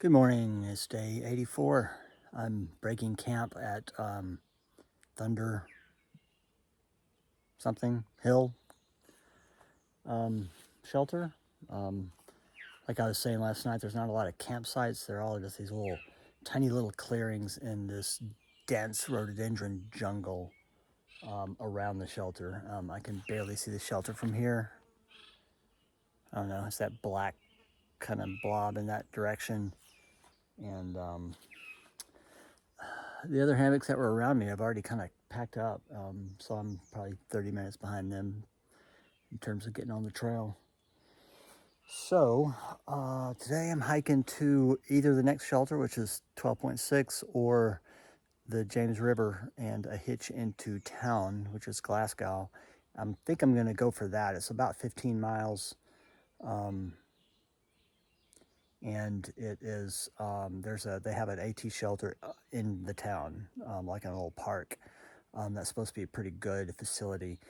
Good morning, it's day 84. I'm breaking camp at Thunder something Hill shelter. Um, like I was saying last night, there's not a lot of campsites. They're all just these little, tiny little clearings in this dense rhododendron jungle around the shelter. I can barely see the shelter from here. I don't know, it's that black kind of blob in that direction. And the other hammocks that were around me I've already kind of packed up, so I'm probably 30 minutes behind them in terms of getting on the trail. So today I'm hiking to either the next shelter, which is 12.6, or the James River and a hitch into town, which is Glasgow. I think I'm going to go for that. It's about 15 miles. And it is they have an AT shelter in the town, like an old park. That's supposed to be a pretty good facility.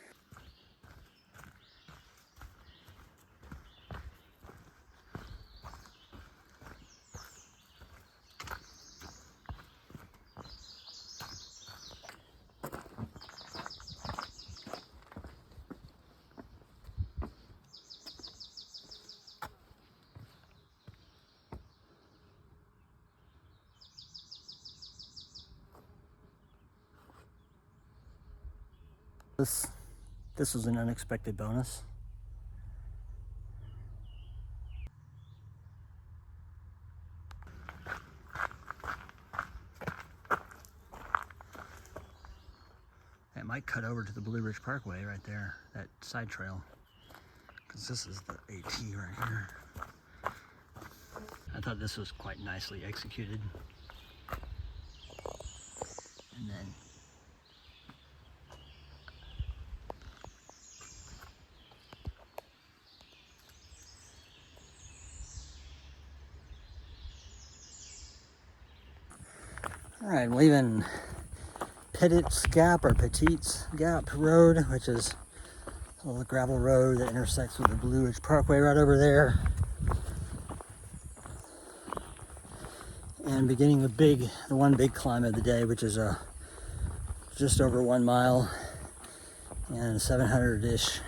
This was an unexpected bonus. It might cut over to the Blue Ridge Parkway right there, that side trail, because this is the AT right here. I thought this was quite nicely executed. And then all right, leaving Petit's Gap or Petit's Gap Road, which is a little gravel road that intersects with the Blue Ridge Parkway right over there. And beginning the one big climb of the day, which is just over 1 mile and 700-ish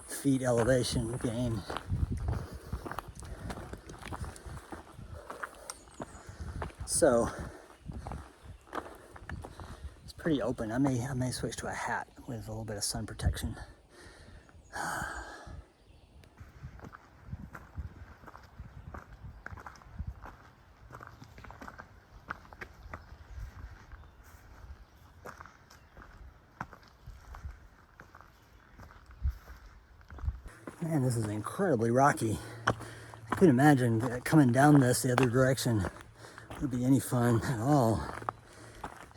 feet elevation gain. So it's pretty open. I may switch to a hat with a little bit of sun protection. Man, this is incredibly rocky. I couldn't imagine that coming down this the other direction would be any fun at all,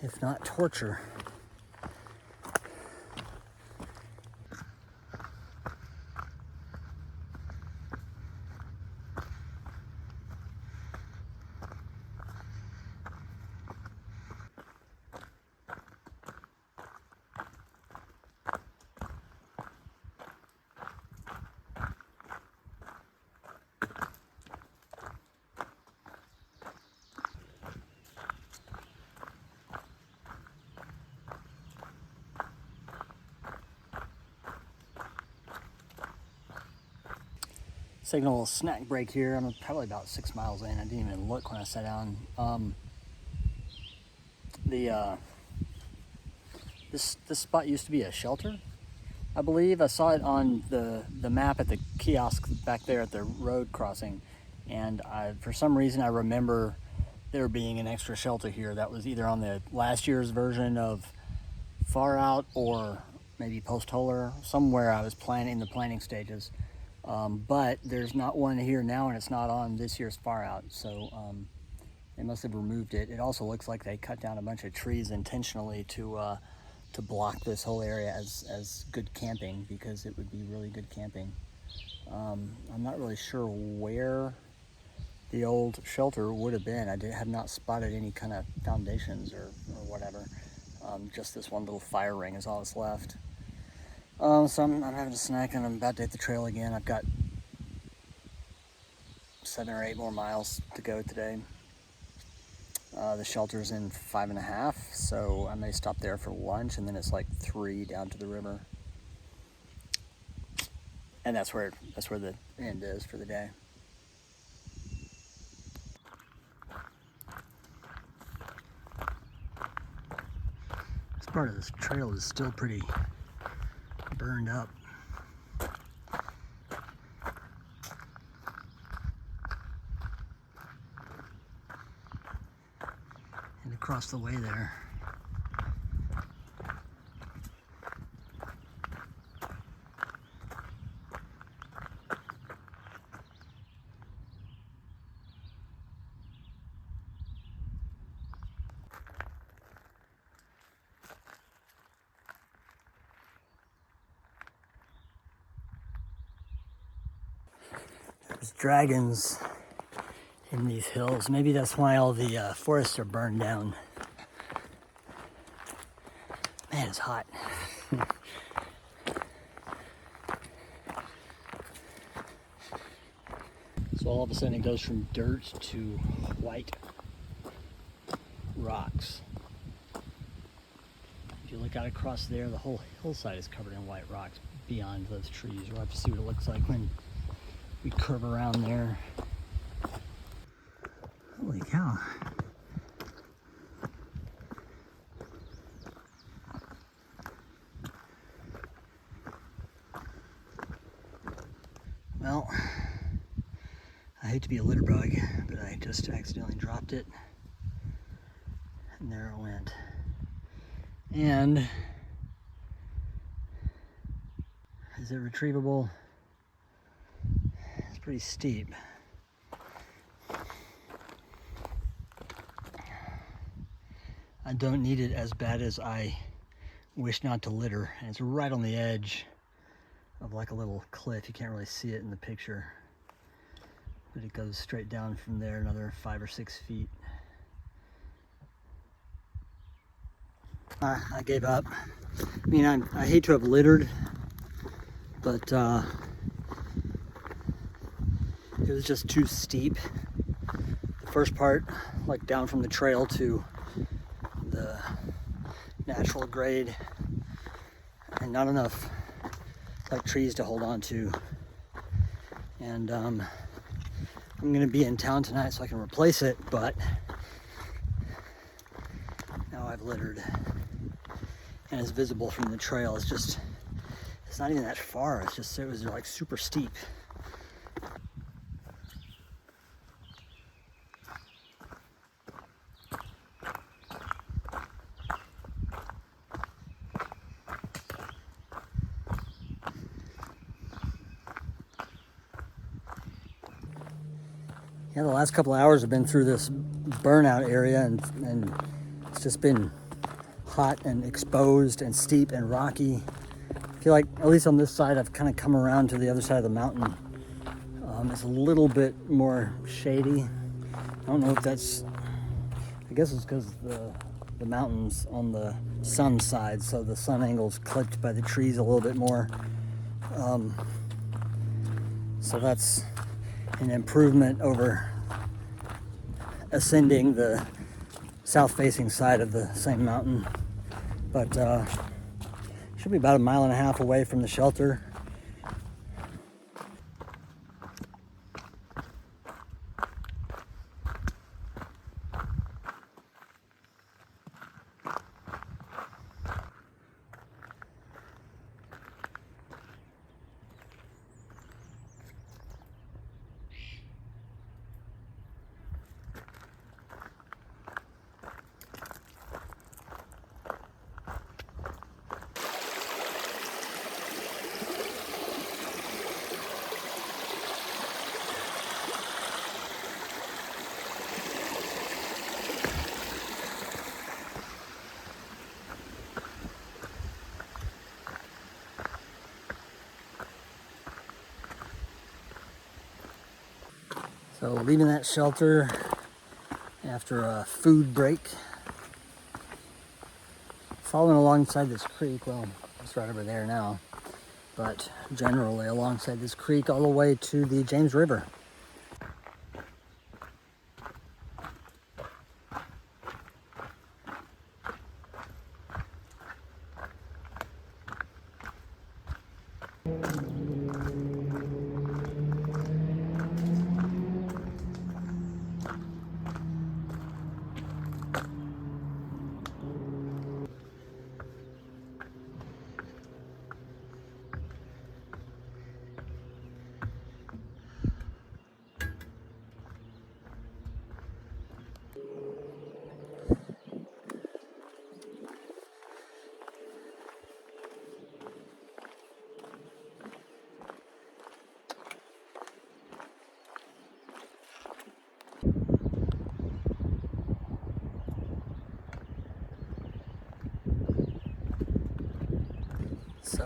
if not torture. Signal snack break here. I'm probably about 6 miles in. I didn't even look when I sat down. This spot used to be a shelter, I believe. I saw it on the map at the kiosk back there at the road crossing, and for some reason I remember there being an extra shelter here that was either on the last year's version of Far Out or maybe Post-Holer, somewhere I was in the planning stages. But there's not one here now, and it's not on this year's Far Out, so they must have removed it. It also looks like they cut down a bunch of trees intentionally to block this whole area as good camping, because it would be really good camping. I'm not really sure where the old shelter would have been. I have not spotted any kind of foundations or whatever. Just this one little fire ring is all that's left. So I'm having a snack and I'm about to hit the trail again. I've got 7 or 8 more miles to go today. The shelter's in 5.5, so I may stop there for lunch, and then it's like 3 down to the river. And that's where the end is for the day. This part of this trail is still pretty burned up. And across the way there, there's dragons in these hills. Maybe that's why all the forests are burned down. Man, it's hot. So all of a sudden it goes from dirt to white rocks. If you look out across there, the whole hillside is covered in white rocks beyond those trees. We'll have to see what it looks like when we curve around there. Holy cow. Well, I hate to be a litter bug, but I just accidentally dropped it. And there it went. And is it retrievable? It's pretty steep. I don't need it as bad as I wish not to litter. And it's right on the edge of like a little cliff. You can't really see it in the picture, but it goes straight down from there another 5 or 6 feet. I gave up. I mean, I hate to have littered, but it was just too steep. The first part, like down from the trail to the natural grade, and not enough like trees to hold on to. And I'm gonna be in town tonight so I can replace it, but now I've littered. And it's visible from the trail. It's not even that far. It was like super steep. Yeah, the last couple of hours have been through this burnout area, and it's just been hot and exposed and steep and rocky. I feel like, at least on this side, I've kind of come around to the other side of the mountain. It's a little bit more shady. I don't know if that's, I guess it's because the mountain's on the sun side, so the sun angle's clipped by the trees a little bit more. So that's an improvement over ascending the south-facing side of the same mountain. But should be about 1.5 miles away from the shelter. So leaving that shelter after a food break, following alongside this creek. Well, it's right over there now, but generally alongside this creek all the way to the James River.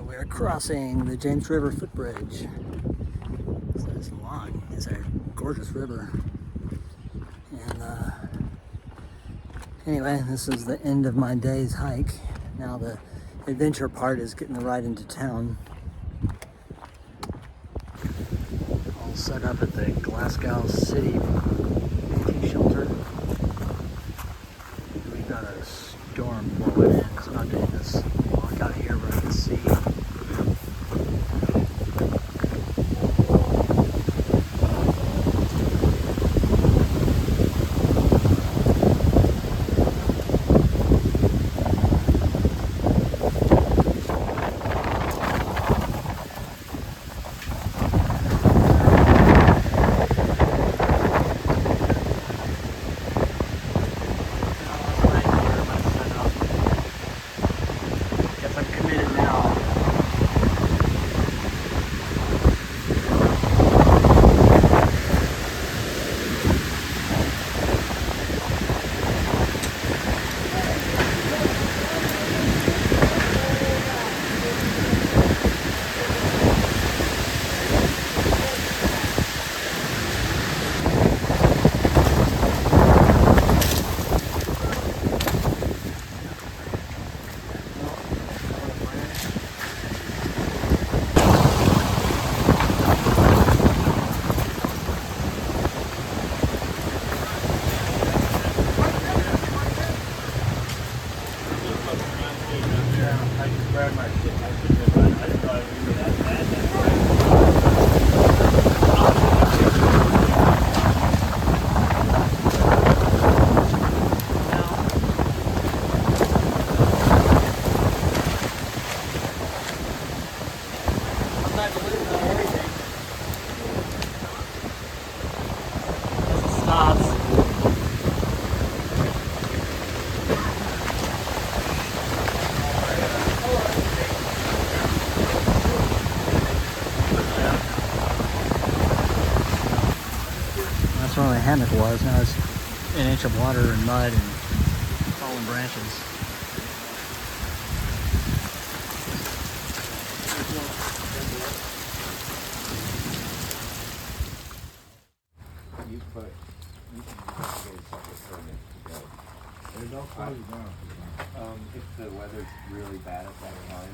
we're crossing the James River footbridge. So it's long. It's a gorgeous river. And anyway, this is the end of my day's hike. Now the adventure part is getting the ride into town. All set up at the Glasgow City shelter. We've got a storm blowing in, so I'm not doing this walk out here where I can see. That's where my hammock was. Now it's an inch of water and mud and fallen branches. There's no close down. If the weather's really bad at that time,